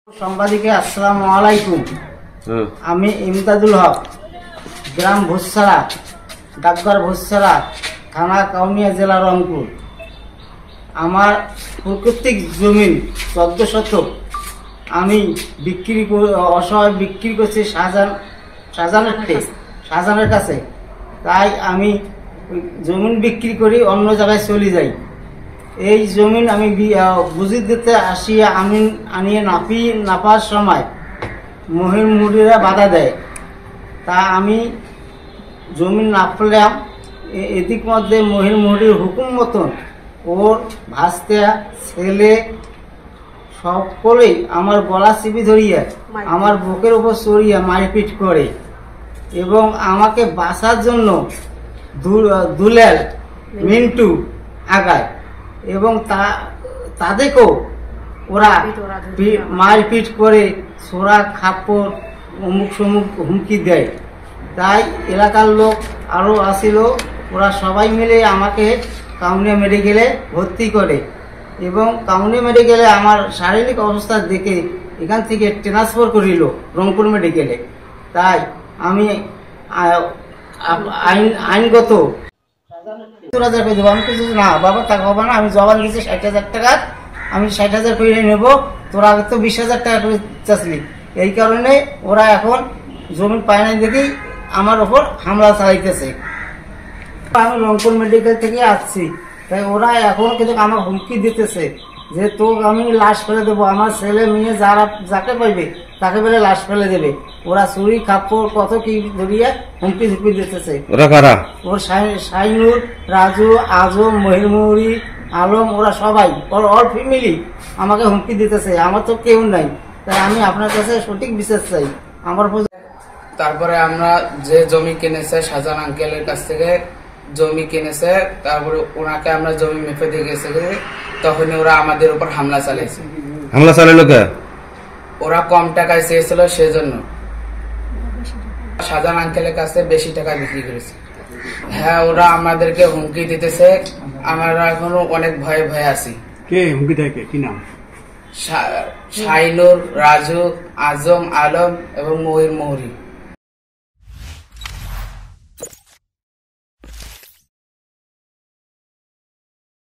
সাংবাদিকে আসসালামু আলাইকুম। আমি ইমদাদুল হক, গ্রাম ভুসছড়া, ডাকঘর ভুসছড়া, থানা কাউনিয়া, জেলা রংপুর। আমার প্রাকৃতিক জমিন 14 শতক আমি অসহায় বিক্রি করছি শাহজাহানের কাছে। তাই আমি জমিন বিক্রি করি, অন্য জায়গায় চলে যাই। এই জমিন আমি বুঝি দিতে আসিয়া আমি আনিয়ে নাপার সময় মহির মুড়িরা বাধা দেয়। তা আমি জমিন নাপলাম। এদিক মধ্যে মহির মুড়ির হুকুম মতন ওর ভাস্তা ছেলে সকলেই আমার গলা চিপি ধরিয়া আমার বুকের উপর চড়িয়া মারপিট করে এবং আমাকে বাঁচার জন্য দুলাল মিন্টু আগায় এবং তাদেরকেও ওরা মারপিট করে ছোড়া খাপ্পড় অমুক সমুক হুমকি দেয়। তাই এলাকার লোক আরও আসিল, ওরা সবাই মিলে আমাকে কাউনিয়া মেডিকেলে ভর্তি করে এবং কাউনিয়া মেডিকেলে আমার শারীরিক অবস্থা দেখে এখান থেকে ট্রান্সফার করিল রংপুর মেডিকেলে। তাই আমি আইনগত 70,000 করে দেবো। আমি কিছু না বাবা, টাকা হবে না, আমি জবান দিচ্ছি 60,000 টাকা, আমি 60,000 করে নেব, তোরা আগে তো 20,000 টাকা করে চাচ্ছিলি। এই কারণে ওরা এখন জমি পায় না দেখেই আমার ওপর হামলা চালাইতেছে। আমি রংপুর মেডিকেল থেকে আসছি, তাই ওরা এখন কিন্তু আমার হুমকি দিতেছে যে তোকে আমি লাশ ফেলে দেবো, আমার ছেলে মেয়ে যাকে পাইবে তাকে বলে লাশ ফেলে দেবে। ওরা চুরি খাপ্পড় কত কি ধরিয়ে হুমকি ঝুঁকি দিতেছে। ওর শাইনুর, রাজু, আজম, মহিরমুরি, আলম, ওরা সবাই অল ফ্যামিলি আমাকে হুমকি দিতেছে। আমার তো কেউ নাই, তাই আমি আপনার কাছে সঠিক বিচার চাই। আমার তারপরে আমরা যে জমি কিনেছে শাহজাহান আঙ্কেলের কাছ থেকে জমি কিনেছে, তারপরে ওনাকে আমরা জমি মেপে দিয়ে গেছে, তখন ওরা আমাদের উপর হামলা চালিয়েছে। হামলা চালালো কে? ওরা কম টাকায় চেয়েছিল, সেজন্য শাহজাহান আঙ্কেলের কাছে বেশি টাকা বিক্রি করেছে। হ্যাঁ, ওরা আমাদেরকে হুমকি দিতেছে, আমরা এখনো অনেক ভয়ে ভয়ে আছি। কে হুমকি দেয়? কি নাম? শাইনুর, রাজু, আজম, আলম এবং মহির।